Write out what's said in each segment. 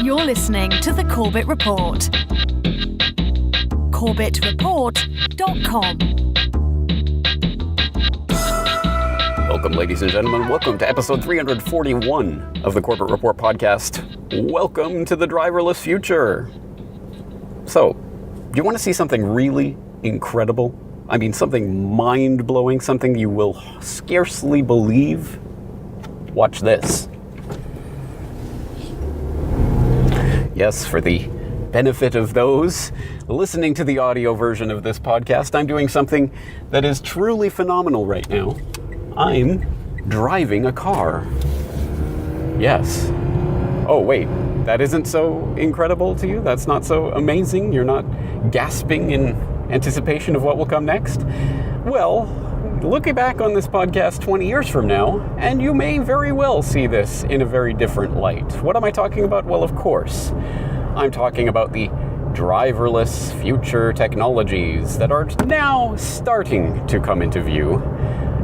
You're listening to The Corbett Report. CorbettReport.com. Welcome, ladies and gentlemen. Welcome to episode 341 of the Corbett Report podcast. Welcome to the driverless future. So, do you want to see something really incredible? I mean, something mind-blowing, something you will scarcely believe? Watch this. Yes, for the benefit of those listening to the audio version of this podcast, I'm doing something that is truly phenomenal right now. I'm driving a car. Yes. Oh, wait, that isn't so incredible to you? That's not so amazing? You're not gasping in anticipation of what will come next? Well, look back on this podcast 20 years from now, and you may very well see this in a very different light. What am I talking about? Well, of course, I'm talking about the driverless future technologies that are now starting to come into view.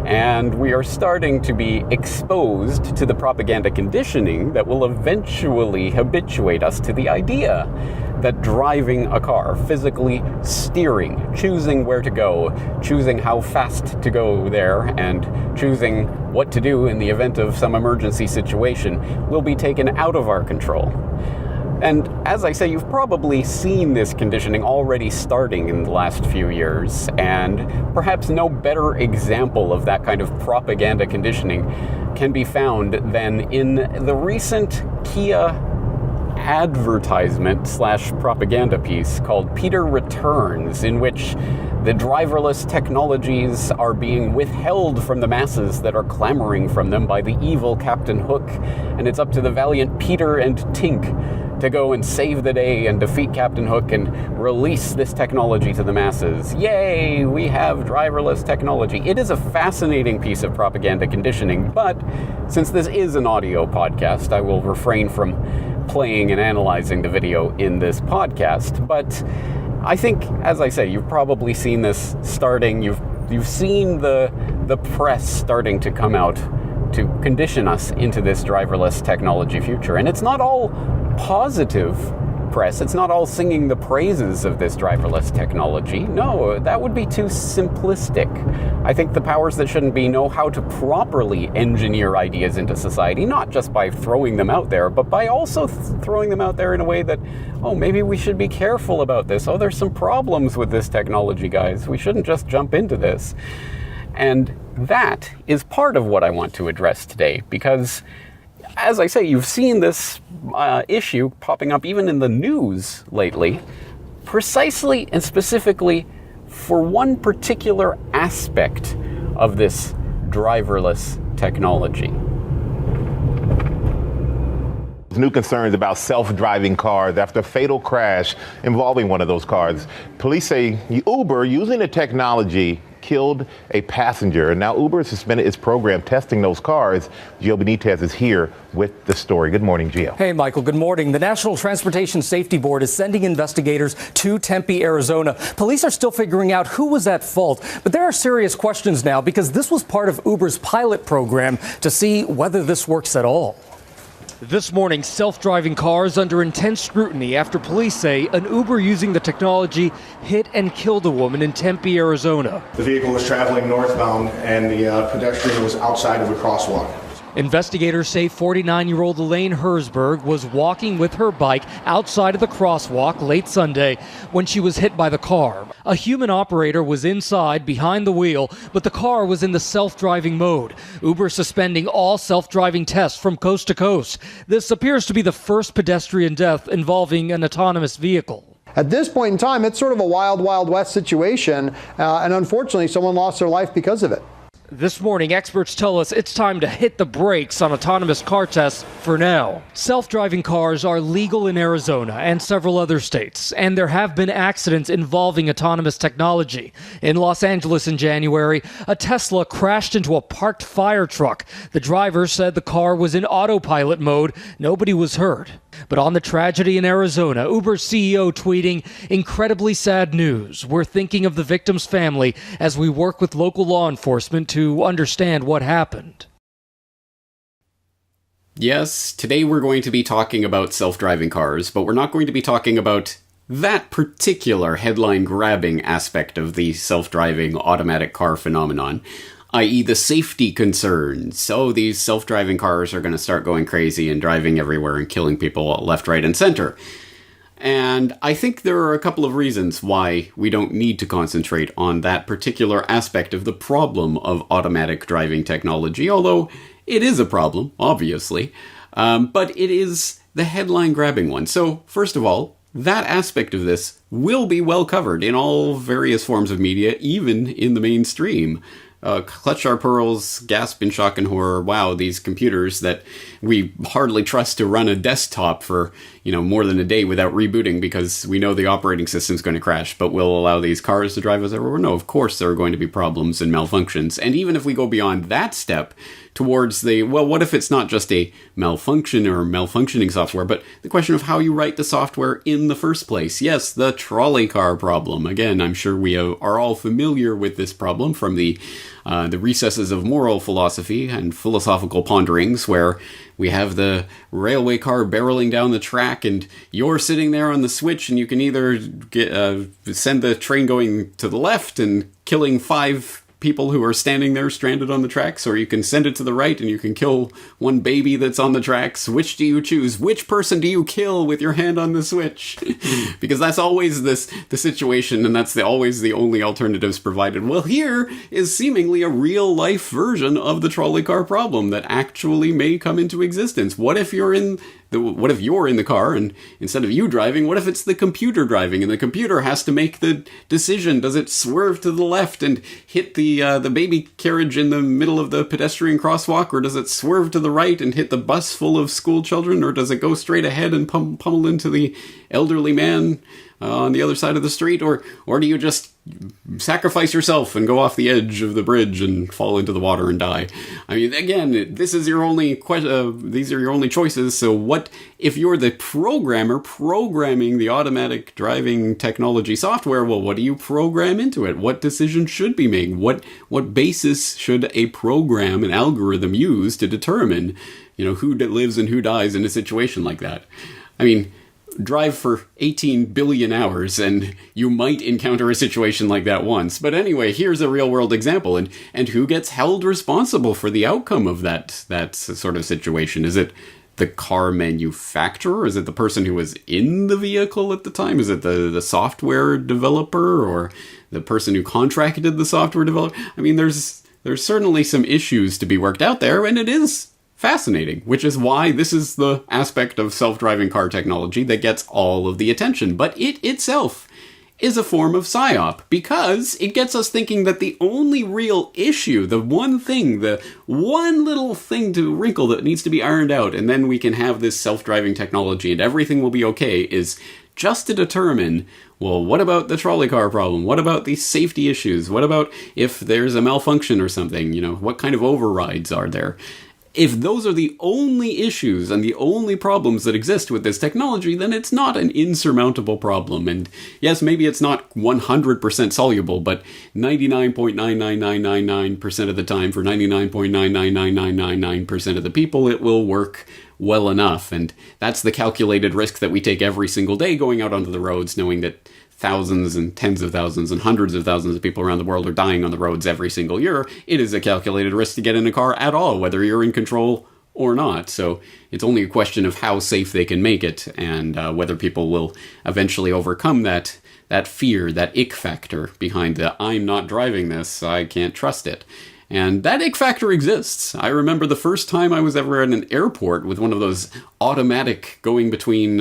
And we are starting to be exposed to the propaganda conditioning that will eventually habituate us to the idea that driving a car, physically steering, choosing where to go, choosing how fast to go there, and choosing what to do in the event of some emergency situation will be taken out of our control. And as I say, you've probably seen this conditioning already starting in the last few years, and perhaps no better example of that kind of propaganda conditioning can be found than in the recent Kia advertisement/propaganda piece called Peter Returns, in which the driverless technologies are being withheld from the masses that are clamoring from them by the evil Captain Hook, and it's up to the valiant Peter and Tink to go and save the day and defeat Captain Hook and release this technology to the masses. Yay, we have driverless technology. It is a fascinating piece of propaganda conditioning, but since this is an audio podcast, I will refrain from playing and analyzing the video in this podcast. But I think, as I say, you've probably seen this starting. You've seen the press starting to come out to condition us into this driverless technology future. And it's not all positive press. It's not all singing the praises of this driverless technology. No, that would be too simplistic. I think the powers that shouldn't be know how to properly engineer ideas into society, not just by throwing them out there, but by also throwing them out there in a way that, oh, maybe we should be careful about this. Oh, there's some problems with this technology, guys. We shouldn't just jump into this. And that is part of what I want to address today, because as I say, you've seen this issue popping up even in the news lately, precisely and specifically for one particular aspect of this driverless technology. New concerns about self-driving cars after a fatal crash involving one of those cars. Police say Uber, using the technology, killed a passenger. And now Uber has suspended its program testing those cars. Gio Benitez is here with the story. Good morning, Gio. Hey, Michael. Good morning. The National Transportation Safety Board is sending investigators to Tempe, Arizona. Police are still figuring out who was at fault, but there are serious questions now because this was part of Uber's pilot program to see whether this works at all. This morning, self-driving cars under intense scrutiny after police say an Uber using the technology hit and killed a woman in Tempe, Arizona. The vehicle was traveling northbound and the pedestrian was outside of a crosswalk. Investigators say 49-year-old Elaine Herzberg was walking with her bike outside of the crosswalk late Sunday when she was hit by the car. A human operator was inside behind the wheel, but the car was in the self-driving mode. Uber suspending all self-driving tests from coast to coast. This appears to be the first pedestrian death involving an autonomous vehicle. At this point in time, it's sort of a wild, wild west situation, and unfortunately, someone lost their life because of it. This morning, experts tell us it's time to hit the brakes on autonomous car tests for now. Self-driving cars are legal in Arizona and several other states, and there have been accidents involving autonomous technology. In Los Angeles in January, a Tesla crashed into a parked fire truck. The driver said the car was in autopilot mode. Nobody was hurt. But on the tragedy in Arizona, Uber's CEO tweeting, "Incredibly sad news. We're thinking of the victim's family as we work with local law enforcement to understand what happened." Yes, today we're going to be talking about self-driving cars, but we're not going to be talking about that particular headline-grabbing aspect of the self-driving automatic car phenomenon, i.e. the safety concerns. So these self-driving cars are going to start going crazy and driving everywhere and killing people left, right, and center. And I think there are a couple of reasons why we don't need to concentrate on that particular aspect of the problem of automatic driving technology, although it is a problem, obviously, but it is the headline-grabbing one. So, first of all, that aspect of this will be well covered in all various forms of media, even in the mainstream. Clutch our pearls, gasp in shock and horror, wow, these computers that we hardly trust to run a desktop for, more than a day without rebooting because we know the operating system's going to crash, but we'll allow these cars to drive us everywhere. No, of course there are going to be problems and malfunctions. And even if we go beyond that step towards what if it's not just a malfunction or malfunctioning software, but the question of how you write the software in the first place. Yes, the trolley car problem. Again, I'm sure we are all familiar with this problem from the recesses of moral philosophy and philosophical ponderings, where we have the railway car barreling down the track and you're sitting there on the switch, and you can either send the train going to the left and killing 5 people who are standing there stranded on the tracks, or you can send it to the right and you can kill one baby that's on the tracks. Which do you choose? Which person do you kill with your hand on the switch? Because that's always the situation, and that's always the only alternatives provided. Well, here is seemingly a real-life version of the trolley car problem that actually may come into existence. What if you're in the car, and instead of you driving, what if it's the computer driving, and the computer has to make the decision? Does it swerve to the left and hit the baby carriage in the middle of the pedestrian crosswalk, or does it swerve to the right and hit the bus full of school children, or does it go straight ahead and pummel into the elderly man on the other side of the street, or do you just sacrifice yourself and go off the edge of the bridge and fall into the water and die? I mean, again, this is your only these are your only choices. So what if you're the programmer programming the automatic driving technology software? Well, what do you program into it? What decision should be made? What basis should a program, an algorithm, use to determine, who lives and who dies in a situation like that? I mean, drive for 18 billion hours and you might encounter a situation like that once. But anyway, here's a real world example, and who gets held responsible for the outcome of that sort of situation? Is it the car manufacturer? Is it the person who was in the vehicle at the time? Is it the software developer, or the person who contracted the software developer? I mean, there's certainly some issues to be worked out there, and it is fascinating, which is why this is the aspect of self-driving car technology that gets all of the attention. But it itself is a form of psyop, because it gets us thinking that the only real issue, the one little thing to wrinkle that needs to be ironed out, and then we can have this self-driving technology and everything will be okay, is just to determine, well, what about the trolley car problem? What about the safety issues? What about if there's a malfunction or something? What kind of overrides are there? If those are the only issues and the only problems that exist with this technology, then it's not an insurmountable problem. And yes, maybe it's not 100% soluble, but 99.99999% of the time, for 99.999999% of the people, it will work well enough. And that's the calculated risk that we take every single day going out onto the roads, knowing that thousands and tens of thousands and hundreds of thousands of people around the world are dying on the roads every single year. It is a calculated risk to get in a car at all, whether you're in control or not. So it's only a question of how safe they can make it, and whether people will eventually overcome that fear, that ick factor behind the I'm not driving this, I can't trust it. And that ick factor exists. I remember the first time I was ever at an airport with one of those automatic going between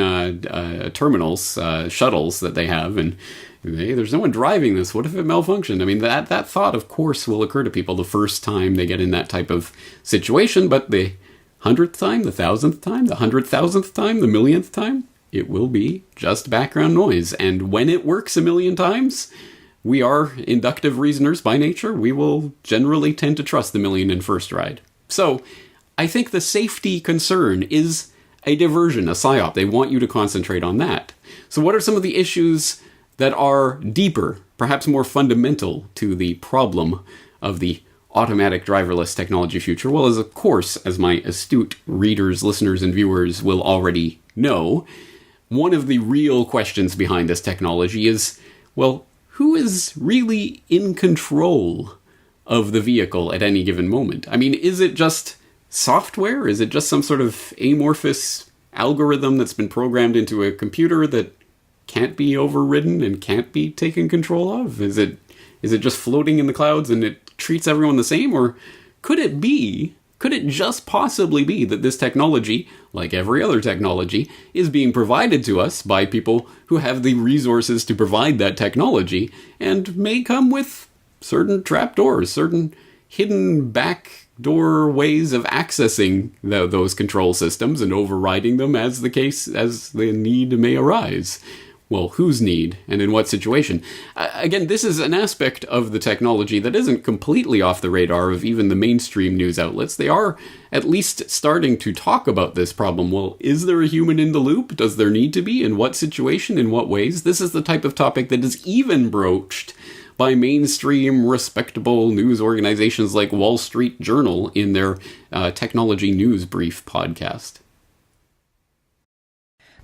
terminals, shuttles that they have, and hey, there's no one driving this. What if it malfunctioned? I mean, that thought, of course, will occur to people the first time they get in that type of situation, but the 100th time, the 1,000th time, the 100,000th time, the millionth time, it will be just background noise. And when it works a million times, we are inductive reasoners by nature. We will generally tend to trust the million and first ride. So I think the safety concern is a diversion, a psyop. They want you to concentrate on that. So what are some of the issues that are deeper, perhaps more fundamental to the problem of the automatic driverless technology future? Well, as of course, as my astute readers, listeners, and viewers will already know, one of the real questions behind this technology is, well, who is really in control of the vehicle at any given moment? I mean, is it just software? Is it just some sort of amorphous algorithm that's been programmed into a computer that can't be overridden and can't be taken control of? Is it just floating in the clouds and it treats everyone the same? Or could it just possibly be that this technology, like every other technology, is being provided to us by people who have the resources to provide that technology and may come with certain trapdoors, certain hidden backdoor ways of accessing those control systems and overriding them as the need may arise? Well, whose need and in what situation? Again, this is an aspect of the technology that isn't completely off the radar of even the mainstream news outlets. They are at least starting to talk about this problem. Well, is there a human in the loop? Does there need to be? In what situation? In what ways? This is the type of topic that is even broached by mainstream, respectable news organizations like Wall Street Journal in their Technology News Brief podcast.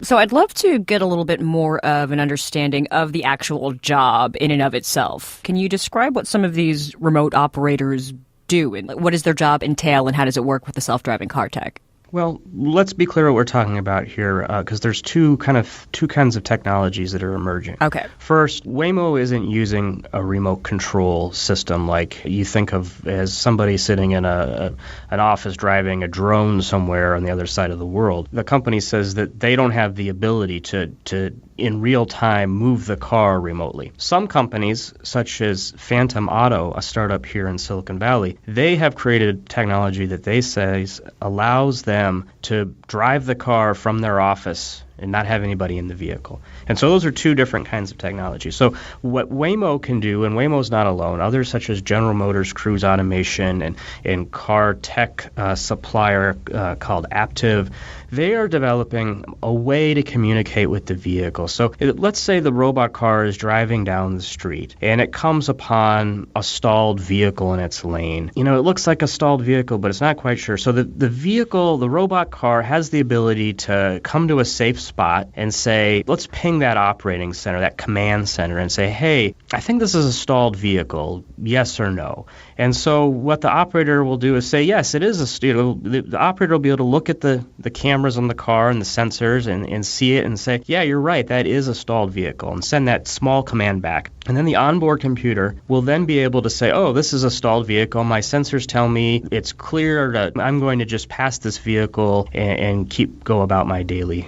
So I'd love to get a little bit more of an understanding of the actual job in and of itself. Can you describe what some of these remote operators do, and what does their job entail, and how does it work with the self-driving car tech? Well, let's be clear what we're talking about here, because there's two kinds of technologies that are emerging. Okay. First, Waymo isn't using a remote control system like you think of as somebody sitting in an office driving a drone somewhere on the other side of the world. The company says that they don't have the ability to in real time move the car remotely. Some companies, such as Phantom Auto, a startup here in Silicon Valley, they have created technology that they say allows them to drive the car from their office and not have anybody in the vehicle. And so those are two different kinds of technology. So what Waymo can do, and Waymo's not alone, others such as General Motors Cruise Automation and car tech supplier called Aptiv, they are developing a way to communicate with the vehicle. So let's say the robot car is driving down the street and it comes upon a stalled vehicle in its lane. You know, it looks like a stalled vehicle, but it's not quite sure. So the vehicle, the robot car, has the ability to come to a safe spot and say, let's ping that operating center, that command center, and say, hey, I think this is a stalled vehicle, yes or no. And so what the operator will do is say, yes, it is the operator will be able to look at the cameras on the car and the sensors and see it and say, yeah, you're right, that is a stalled vehicle, and send that small command back. And then the onboard computer will then be able to say, oh, this is a stalled vehicle. My sensors tell me it's clear. I'm going to just pass this vehicle and go about my daily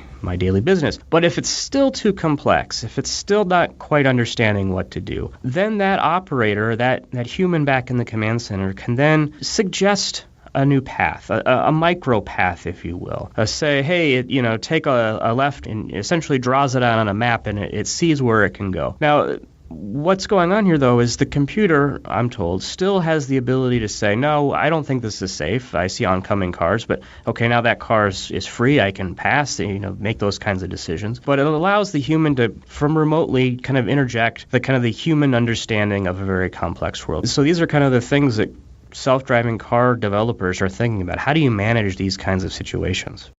business. But if it's still too complex, if it's still not quite understanding what to do, then that operator, that human back in the command center, can then suggest a new path, a micro path, if you will. Say, hey, take a left, and essentially draws it out on a map, and it sees where it can go. Now, what's going on here, though, is the computer, I'm told, still has the ability to say, no, I don't think this is safe. I see oncoming cars, but okay, now that car is free. I can pass, make those kinds of decisions. But it allows the human to, from remotely, kind of interject the human understanding of a very complex world. So these are kind of the things that self-driving car developers are thinking about. How do you manage these kinds of situations?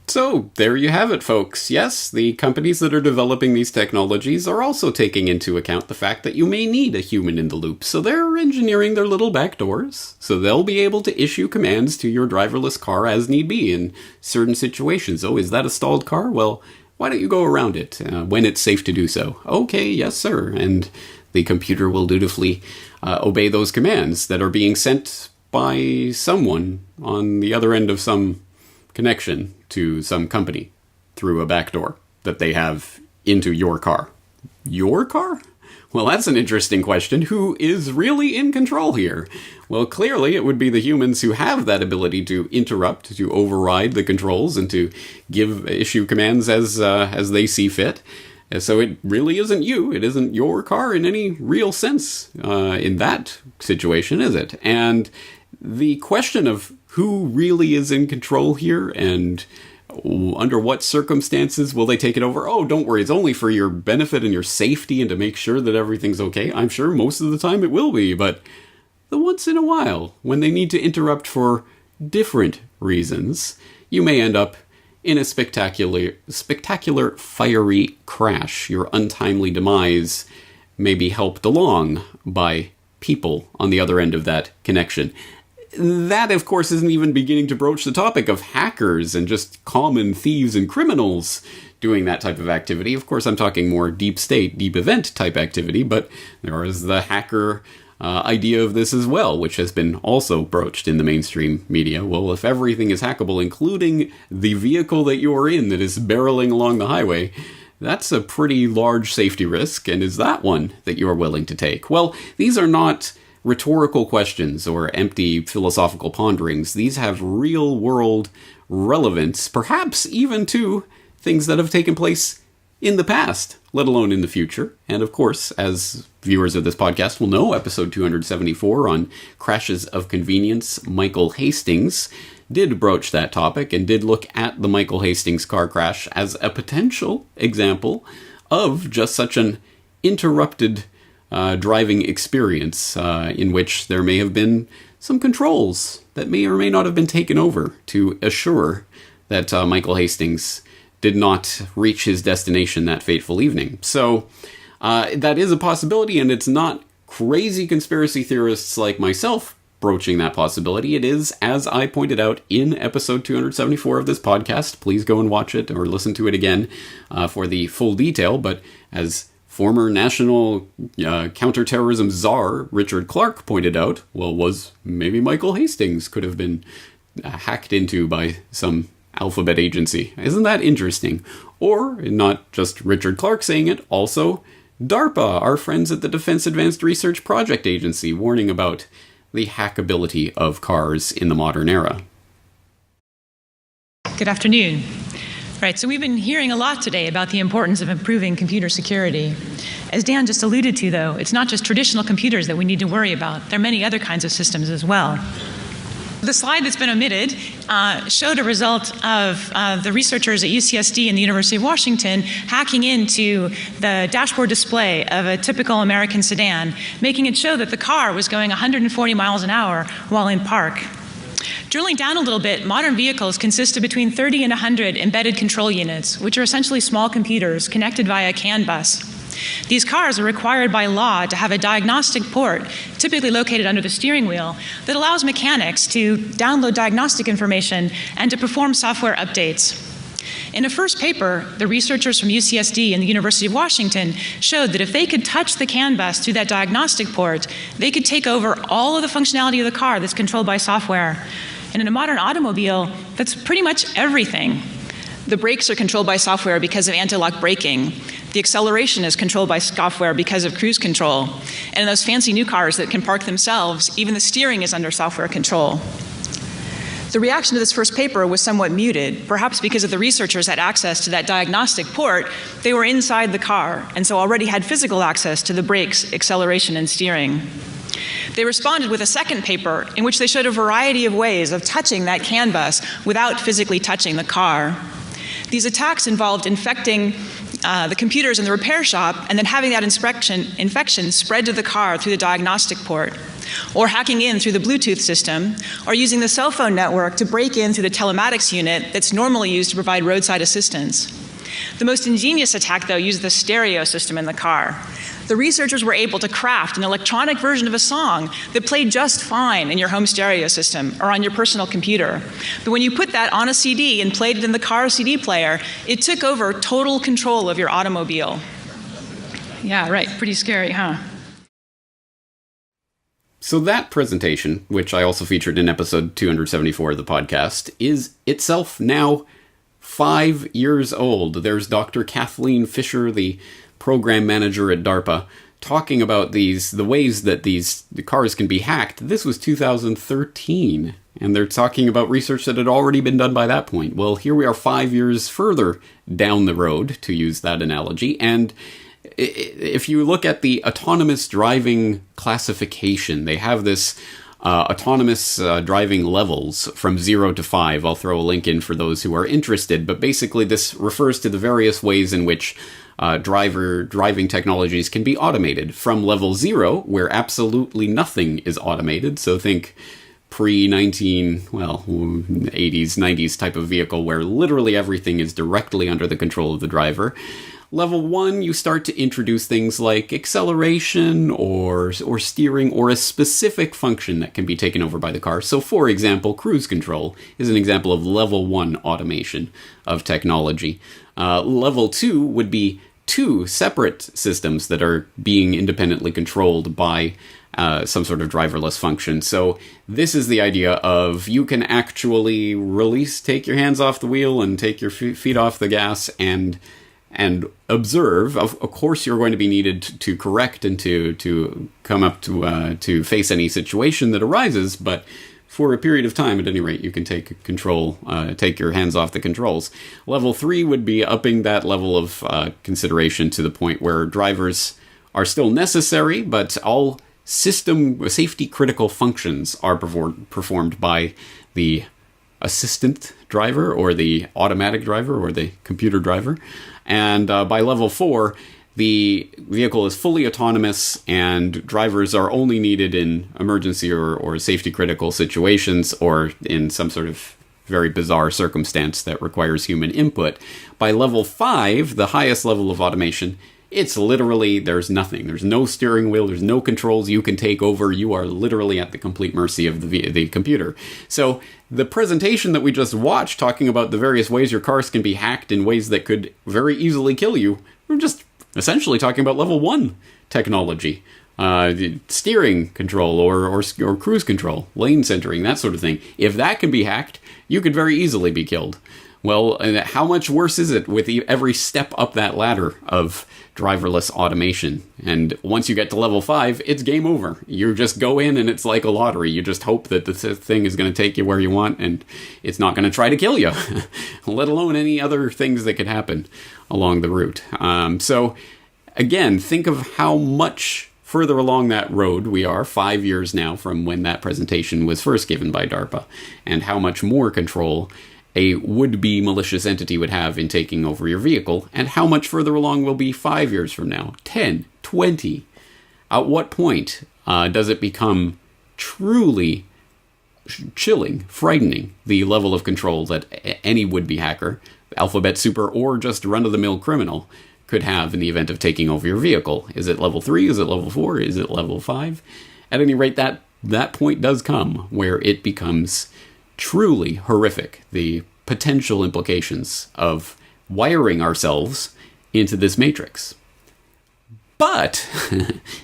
So, there you have it, folks. Yes, the companies that are developing these technologies are also taking into account the fact that you may need a human in the loop. So they're engineering their little back doors, so they'll be able to issue commands to your driverless car as need be in certain situations. Oh, is that a stalled car? Well, why don't you go around it when it's safe to do so? Okay, yes, sir. And the computer will dutifully obey those commands that are being sent by someone on the other end of some connection to some company through a backdoor that they have into your car. Your car? Well, that's an interesting question. Who is really in control here? Well, clearly it would be the humans who have that ability to interrupt, to override the controls, and to issue commands as they see fit. So it really isn't you. It isn't your car in any real sense in that situation, is it? And the question of who really is in control here and Under what circumstances will they take it over? Oh, don't worry, it's only for your benefit and your safety and to make sure that everything's okay. I'm sure most of the time it will be, but the once in a while, when they need to interrupt for different reasons, you may end up in a spectacular fiery crash. Your untimely demise may be helped along by people on the other end of that connection. That, of course, isn't even beginning to broach the topic of hackers and just common thieves and criminals doing that type of activity. Of course, I'm talking more deep state, deep event type activity, but there is the hacker idea of this as well, which has been also broached in the mainstream media. Well, if everything is hackable, including the vehicle that you're in that is barreling along the highway, that's a pretty large safety risk, and is that one that you're willing to take? Well, these are not rhetorical questions or empty philosophical ponderings. These have real-world relevance, perhaps even to things that have taken place in the past, let alone in the future. And of course, as viewers of this podcast will know, episode 274 on crashes of convenience, Michael Hastings did broach that topic and did look at the Michael Hastings car crash as a potential example of just such an interrupted driving experience in which there may have been some controls that may or may not have been taken over to assure that Michael Hastings did not reach his destination that fateful evening. So that is a possibility, and it's not crazy conspiracy theorists like myself broaching that possibility. It is, as I pointed out in episode 274 of this podcast. Please go and watch it or listen to it again for the full detail. But as former national counterterrorism czar Richard Clarke pointed out, well, was maybe Michael Hastings could have been hacked into by some alphabet agency. Isn't that interesting? Or, not just Richard Clarke saying it, also DARPA, our friends at the Defense Advanced Research Project Agency, warning about the hackability of cars in the modern era. Good afternoon. Right, so we've been hearing a lot today about the importance of improving computer security. As Dan just alluded to, though, it's not just traditional computers that we need to worry about. There are many other kinds of systems as well. The slide that's been omitted showed a result of the researchers at UCSD and the University of Washington hacking into the dashboard display of a typical American sedan, making it show that the car was going 140 miles an hour while in park. Drilling down a little bit, modern vehicles consist of between 30 and 100 embedded control units, which are essentially small computers connected via CAN bus. These cars are required by law to have a diagnostic port, typically located under the steering wheel, that allows mechanics to download diagnostic information and to perform software updates. In a first paper, the researchers from UCSD and the University of Washington showed that if they could touch the CAN bus through that diagnostic port, they could take over all of the functionality of the car that's controlled by software. And in a modern automobile, that's pretty much everything. The brakes are controlled by software because of anti-lock braking. The acceleration is controlled by software because of cruise control. And in those fancy new cars that can park themselves, even the steering is under software control. The reaction to this first paper was somewhat muted, perhaps because if the researchers had access to that diagnostic port, they were inside the car, and so already had physical access to the brakes, acceleration, and steering. They responded with a second paper in which they showed a variety of ways of touching that CAN bus without physically touching the car. These attacks involved infecting the computers in the repair shop and then having that infection spread to the car through the diagnostic port, or hacking in through the Bluetooth system, or using the cell phone network to break in through the telematics unit that's normally used to provide roadside assistance. The most ingenious attack, though, used the stereo system in the car. The researchers were able to craft an electronic version of a song that played just fine in your home stereo system or on your personal computer. But when you put that on a CD and played it in the car CD player, it took over total control of your automobile. Yeah, right, pretty scary, huh? So that presentation, which I also featured in episode 274 of the podcast, is itself now 5 years old. There's Dr. Kathleen Fisher, the program manager at DARPA, talking about the ways that the cars can be hacked. This was 2013, and they're talking about research that had already been done by that point. Well, here we are 5 years further down the road, to use that analogy, and if you look at the autonomous driving classification, they have this autonomous driving levels from 0 to 5. I'll throw a link in for those who are interested, but basically this refers to the various ways in which driving technologies can be automated. From level 0, where absolutely nothing is automated, so think pre-80s, 90s type of vehicle where literally everything is directly under the control of the driver. Level 1, you start to introduce things like acceleration or steering or a specific function that can be taken over by the car. So, for example, cruise control is an example of level 1 automation of technology. Level 2 would be 2 separate systems that are being independently controlled by some sort of driverless function. So this is the idea of you can actually take your hands off the wheel and take your feet off the gas and observe. Of course, you're going to be needed to correct and to come up to face any situation that arises, but for a period of time, at any rate, you can take your hands off the controls. Level 3 would be upping that level of consideration to the point where drivers are still necessary, but all system safety critical functions are performed by the assistant driver or the automatic driver or the computer driver. And by level 4, the vehicle is fully autonomous and drivers are only needed in emergency or safety critical situations or in some sort of very bizarre circumstance that requires human input. By level 5, the highest level of automation, it's literally, there's nothing. There's no steering wheel. There's no controls you can take over. You are literally at the complete mercy of the computer. So the presentation that we just watched talking about the various ways your cars can be hacked in ways that could very easily kill you, we're just essentially talking about level 1 technology. Steering control or cruise control, lane centering, that sort of thing. If that can be hacked, you could very easily be killed. Well, how much worse is it with every step up that ladder of driverless automation? And once you get to level 5, it's game over. You just go in and it's like a lottery. You just hope that the thing is going to take you where you want and it's not going to try to kill you, let alone any other things that could happen along the route. So again, think of how much further along that road we are, 5 years now from when that presentation was first given by DARPA, and how much more control a would-be malicious entity would have in taking over your vehicle, and how much further along we'll be 5 years from now, 10, 20. At what point does it become truly chilling, frightening, the level of control that any would-be hacker, alphabet super, or just run-of-the-mill criminal could have in the event of taking over your vehicle? Is it level 3? Is it level 4? Is it level 5? At any rate, that point does come where it becomes truly horrific, the potential implications of wiring ourselves into this matrix. But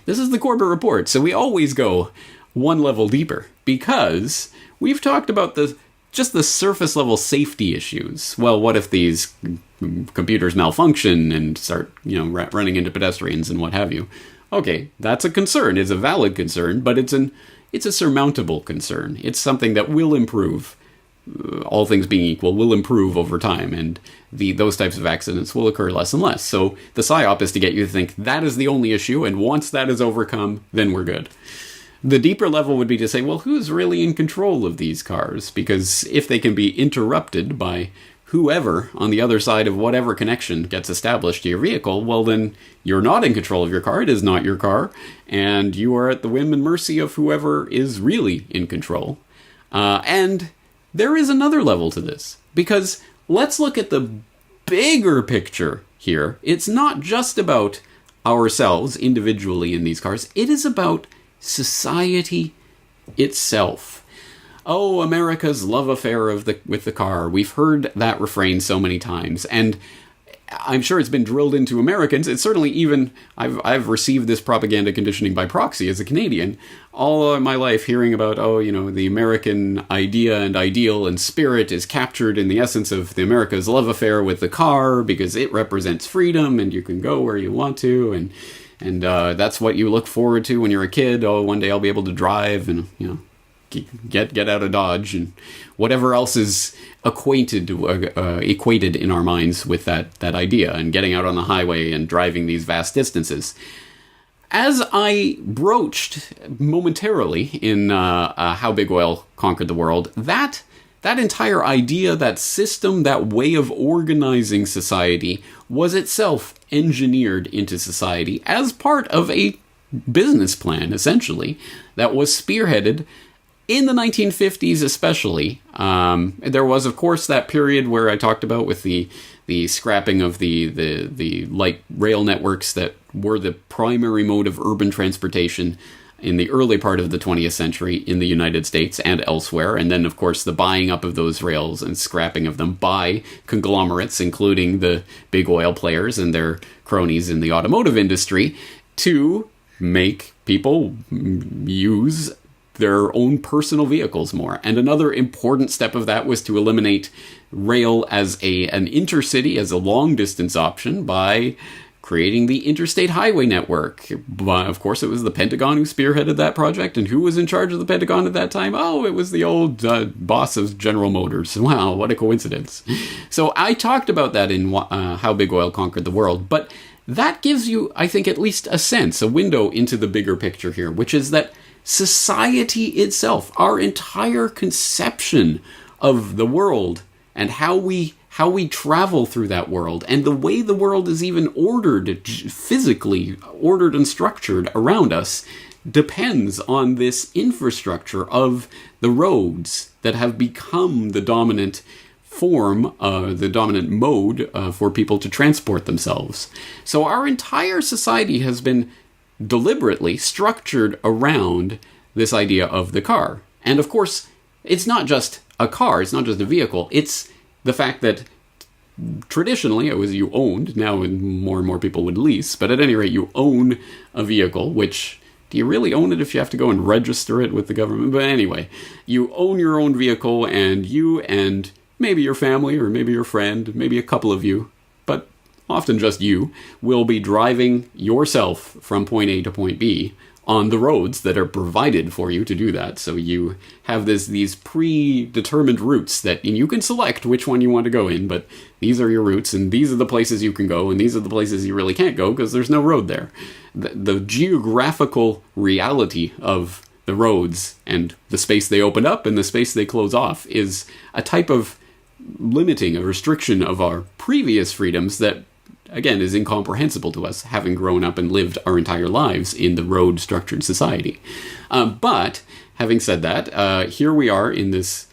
this is the Corbett Report, so we always go one level deeper, because we've talked about just the surface level safety issues. Well, what if these computers malfunction and start, running into pedestrians and what have you? Okay, that's a concern. It's a valid concern, but it's a surmountable concern. It's something that will improve. All things being equal, will improve over time, and those types of accidents will occur less and less. So the PSYOP is to get you to think that is the only issue, and once that is overcome, then we're good. The deeper level would be to say, well, who's really in control of these cars? Because if they can be interrupted by whoever on the other side of whatever connection gets established to your vehicle, well, then you're not in control of your car. It is not your car, and you are at the whim and mercy of whoever is really in control. And there is another level to this, because let's look at the bigger picture here. It's not just about ourselves individually in these cars. It is about society itself. Oh, America's love affair with the car. We've heard that refrain so many times, and I'm sure it's been drilled into Americans. It's certainly even, I've received this propaganda conditioning by proxy as a Canadian all my life, hearing about, the American idea and ideal and spirit is captured in the essence of the America's love affair with the car because it represents freedom and you can go where you want to, and that's what you look forward to when you're a kid. Oh, one day I'll be able to drive and, get out of Dodge, and whatever else is equated in our minds with that idea, and getting out on the highway and driving these vast distances. as I broached momentarily in How Big Oil Conquered the World, that entire idea, that system, that way of organizing society was itself engineered into society as part of a business plan, essentially, that was spearheaded in the 1950s especially. There was, of course, that period where I talked about with the scrapping of the light rail networks that were the primary mode of urban transportation in the early part of the 20th century in the United States and elsewhere. And then, of course, the buying up of those rails and scrapping of them by conglomerates, including the big oil players and their cronies in the automotive industry, to make people use their own personal vehicles more. And another important step of that was to eliminate rail as an intercity, as a long-distance option, by creating the interstate highway network. But of course, it was the Pentagon who spearheaded that project. And who was in charge of the Pentagon at that time? Oh, it was the old boss of General Motors. Wow, what a coincidence. So I talked about that in How Big Oil Conquered the World. But that gives you, I think, at least a sense, a window into the bigger picture here, which is that society itself, our entire conception of the world and how we travel through that world, and the way the world is even ordered, physically ordered and structured around us, depends on this infrastructure of the roads that have become the dominant form, the dominant mode for people to transport themselves. So our entire society has been deliberately structured around this idea of the car. And of course, it's not just a car, it's not just a vehicle, it's the fact that traditionally it was you owned, now more and more people would lease, but at any rate you own a vehicle, which, do you really own it if you have to go and register it with the government? But anyway, you own your own vehicle, and you and maybe your family or maybe your friend, maybe a couple of you, but often just you, will be driving yourself from point A to point B on the roads that are provided for you to do that. So you have these predetermined routes that you can select which one you want to go in, but these are your routes, and these are the places you can go, and these are the places you really can't go because there's no road there. The geographical reality of the roads and the space they open up and the space they close off is a type of limiting, a restriction of our previous freedoms that, again, is incomprehensible to us, having grown up and lived our entire lives in the road-structured society. But, having said that, here we are in this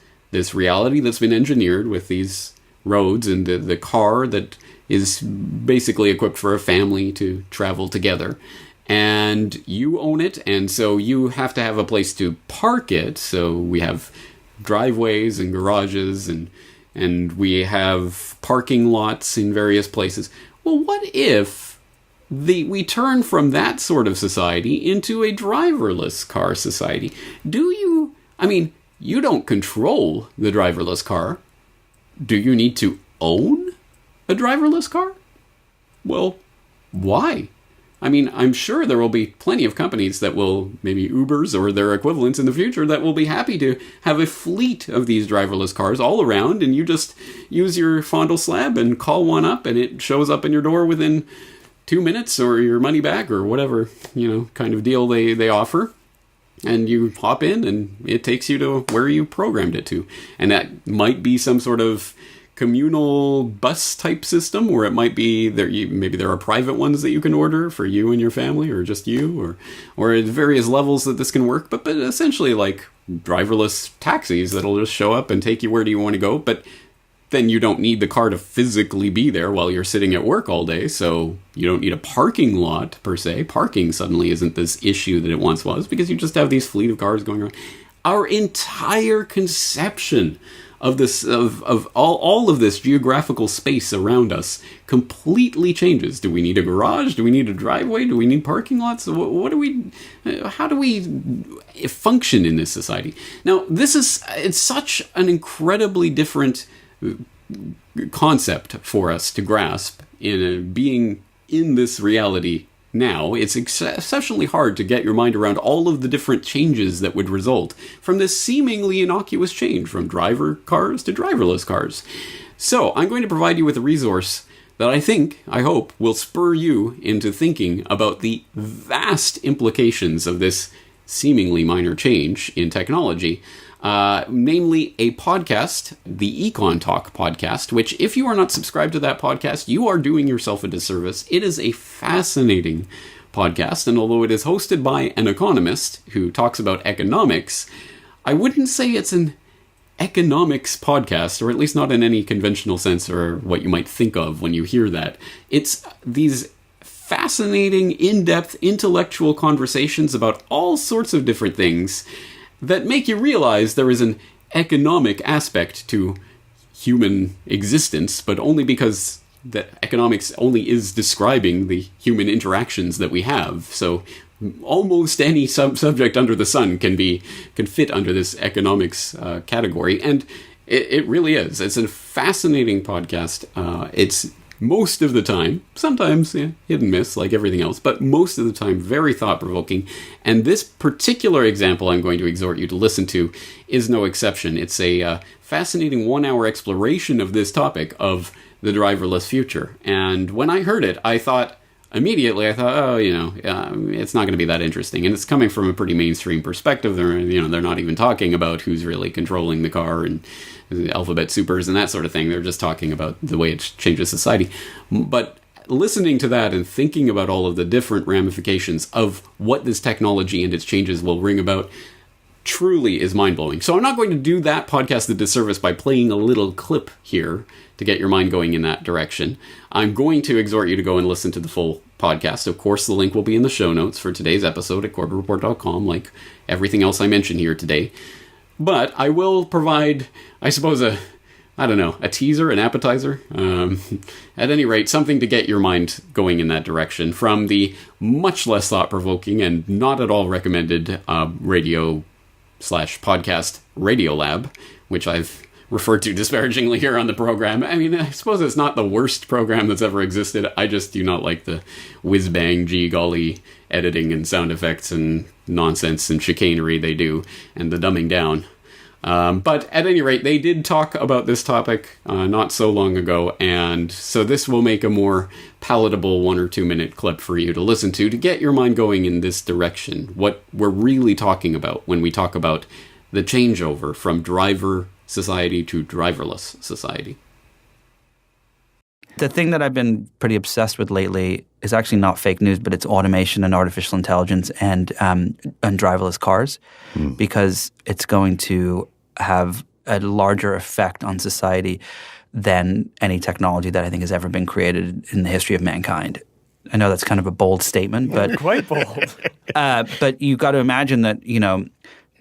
reality that's been engineered with these roads and the car that is basically equipped for a family to travel together. And you own it, and so you have to have a place to park it. So we have driveways and garages, and we have parking lots in various places. Well, what if we turn from that sort of society into a driverless car society? You don't control the driverless car. Do you need to own a driverless car? Well, why? I mean, I'm sure there will be plenty of companies that will, maybe Ubers or their equivalents in the future, that will be happy to have a fleet of these driverless cars all around, and you just use your Fondle slab and call one up, and it shows up in your door within 2 minutes, or your money back, or whatever, kind of deal they offer. And you hop in, and it takes you to where you programmed it to. And that might be some sort of communal bus type system, or it might be maybe there are private ones that you can order for you and your family, or just you, or at various levels that this can work, but essentially like driverless taxis that'll just show up and take you where do you want to go. But then you don't need the car to physically be there while you're sitting at work all day, so you don't need a parking lot per se. Parking suddenly isn't this issue that it once was, because you just have these fleet of cars going around. Our entire conception of this, of all of this geographical space around us completely changes. Do we need a garage? Do we need a driveway? Do we need parking lots? How do we function in this society? Now, it's such an incredibly different concept for us to grasp in being in this reality now. It's exceptionally hard to get your mind around all of the different changes that would result from this seemingly innocuous change from driver cars to driverless cars. So I'm going to provide you with a resource that I hope, will spur you into thinking about the vast implications of this seemingly minor change in technology, namely a podcast, the Econ Talk podcast, which if you are not subscribed to that podcast, you are doing yourself a disservice. It is a fascinating podcast, and although it is hosted by an economist who talks about economics, I wouldn't say it's an economics podcast, or at least not in any conventional sense or what you might think of when you hear that. It's these fascinating, in-depth, intellectual conversations about all sorts of different things that make you realize there is an economic aspect to human existence, but only because that economics only is describing the human interactions that we have. So almost any subject under the sun can fit under this economics category, and it really is. It's a fascinating podcast. It's most of the time, sometimes hit and miss like everything else, but most of the time very thought-provoking. And this particular example I'm going to exhort you to listen to is no exception. It's a fascinating 1-hour exploration of this topic of the driverless future. And when I heard it, I thought, oh, it's not going to be that interesting. And it's coming from a pretty mainstream perspective. They're not even talking about who's really controlling the car and alphabet supers and that sort of thing. They're just talking about the way it changes society. But listening to that and thinking about all of the different ramifications of what this technology and its changes will bring about truly is mind-blowing. So I'm not going to do that podcast a disservice by playing a little clip here to get your mind going in that direction. I'm going to exhort you to go and listen to the full podcast. Of course, the link will be in the show notes for today's episode at corbettreport.com, like everything else I mentioned here today. But I will provide, I suppose, a teaser, an appetizer. At any rate, something to get your mind going in that direction from the much less thought-provoking and not at all recommended radio/podcast Radiolab, which I've referred to disparagingly here on the program. I mean, I suppose it's not the worst program that's ever existed. I just do not like the whiz-bang, gee-golly editing and sound effects and nonsense and chicanery they do, and the dumbing down. But at any rate, they did talk about this topic not so long ago, and so this will make a more palatable 1 or 2 minute clip for you to listen to get your mind going in this direction. What we're really talking about when we talk about the changeover from driver society to driverless society. The thing that I've been pretty obsessed with lately is actually not fake news, but it's automation and artificial intelligence and driverless cars, because it's going to have a larger effect on society than any technology that I think has ever been created in the history of mankind. I know that's kind of a bold statement, but quite bold. But you've got to imagine that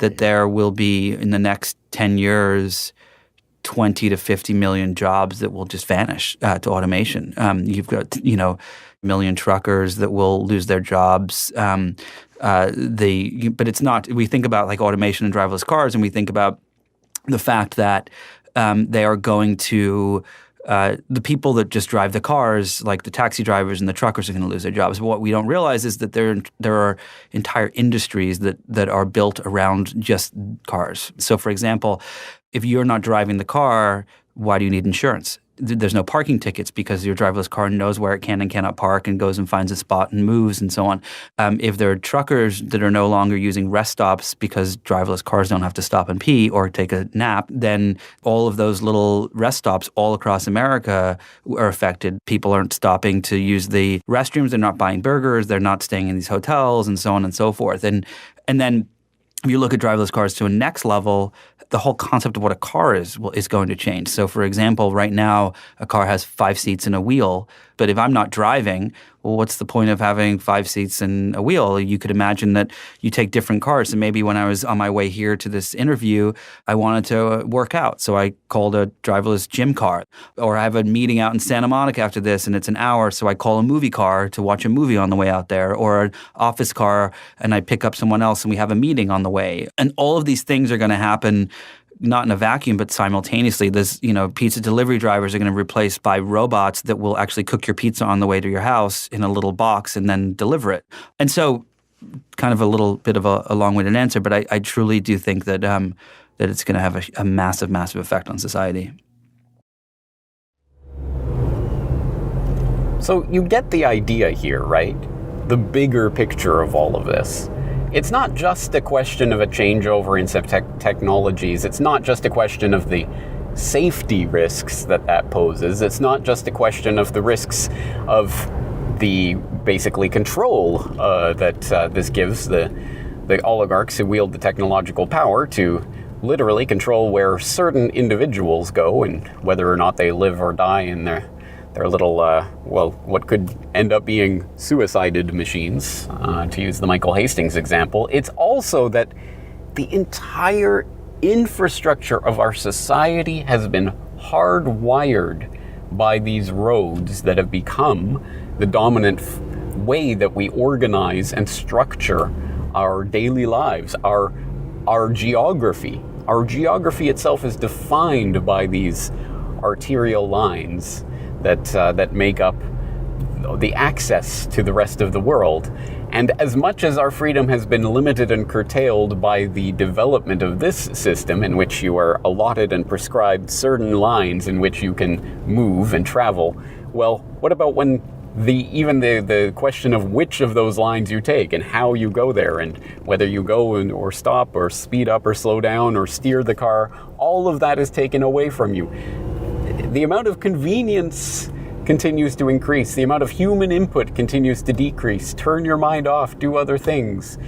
that there will be in the next 10 years 20 to 50 million jobs that will just vanish to automation. You've got, a million truckers that will lose their jobs. But it's not. We think about like automation and driverless cars, and we think about the fact that they are going to the people that just drive the cars, like the taxi drivers and the truckers, are going to lose their jobs. But what we don't realize is that there are entire industries that are built around just cars. So, for example, if you're not driving the car, why do you need insurance? There's no parking tickets because your driverless car knows where it can and cannot park and goes and finds a spot and moves and so on. If there are truckers that are no longer using rest stops because driverless cars don't have to stop and pee or take a nap, then all of those little rest stops all across America are affected. People aren't stopping to use the restrooms. They're not buying burgers. They're not staying in these hotels and so on and so forth. And then if you look at driverless cars to a next level, the whole concept of what a car is going to change. So, for example, right now, a car has 5 seats and a wheel. But if I'm not driving, well, what's the point of having 5 seats and a wheel? You could imagine that you take different cars. So maybe when I was on my way here to this interview, I wanted to work out. So I called a driverless gym car. Or I have a meeting out in Santa Monica after this, and it's an hour. So I call a movie car to watch a movie on the way out there. Or an office car, and I pick up someone else, and we have a meeting on the way. And all of these things are going to happen not in a vacuum, but simultaneously. There's, pizza delivery drivers are going to be replaced by robots that will actually cook your pizza on the way to your house in a little box and then deliver it. And so, kind of a little bit of a long-winded answer, but I truly do think that that it's going to have a massive, massive effect on society. So you get the idea here, right? The bigger picture of all of this. It's not just a question of a changeover in some technologies. It's not just a question of the safety risks that poses. It's not just a question of the risks of the basically control that this gives the oligarchs who wield the technological power to literally control where certain individuals go and whether or not they live or die in their little, what could end up being suicided machines, to use the Michael Hastings example. It's also that the entire infrastructure of our society has been hardwired by these roads that have become the dominant way that we organize and structure our daily lives, our geography. Our geography itself is defined by these arterial lines that make up the access to the rest of the world. And as much as our freedom has been limited and curtailed by the development of this system, in which you are allotted and prescribed certain lines in which you can move and travel, well, what about when even the question of which of those lines you take and how you go there and whether you go or stop or speed up or slow down or steer the car, all of that is taken away from you. The amount of convenience continues to increase. The amount of human input continues to decrease. Turn your mind off, do other things.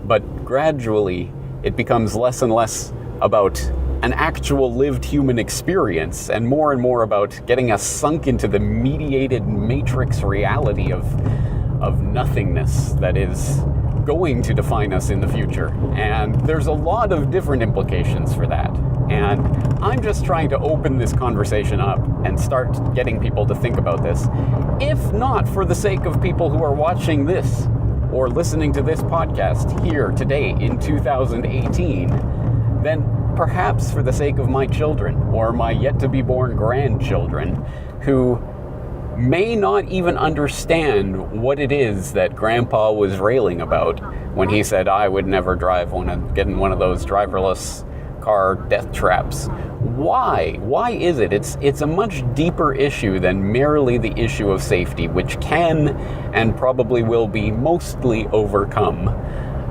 But gradually, it becomes less and less about an actual lived human experience and more about getting us sunk into the mediated matrix reality of nothingness that is going to define us in the future. And there's a lot of different implications for that. And I'm just trying to open this conversation up and start getting people to think about this. If not for the sake of people who are watching this or listening to this podcast here today in 2018, then perhaps for the sake of my children or my yet-to-be-born grandchildren who may not even understand what it is that Grandpa was railing about when he said, I would never get in one of those driverless car death traps. Why? Why is it? It's a much deeper issue than merely the issue of safety, which can and probably will be mostly overcome.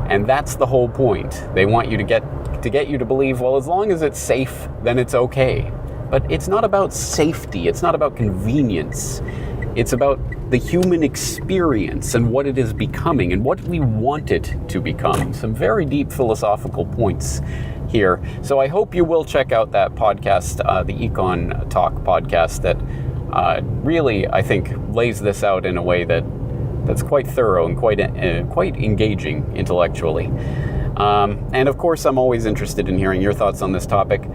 And that's the whole point. They want you to get you to believe, well, as long as it's safe, then it's okay. But it's not about safety. It's not about convenience. It's about the human experience and what it is becoming and what we want it to become. Some very deep philosophical points here. So I hope you will check out that podcast, the Econ Talk podcast, that really, I think, lays this out in a way that's quite thorough and quite engaging intellectually. And of course, I'm always interested in hearing your thoughts on this topic.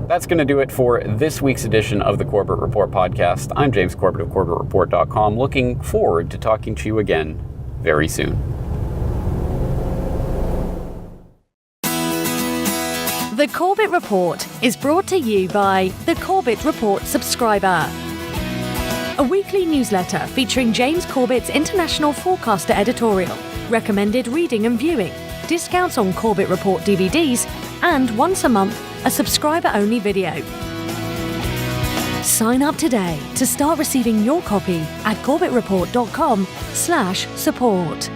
That's going to do it for this week's edition of the Corbett Report podcast. I'm James Corbett of CorbettReport.com, looking forward to talking to you again very soon. The Corbett Report is brought to you by the Corbett Report subscriber, a weekly newsletter featuring James Corbett's International Forecaster editorial, recommended reading and viewing, discounts on Corbett Report DVDs, and once a month, a subscriber-only video. Sign up today to start receiving your copy at CorbettReport.com/support.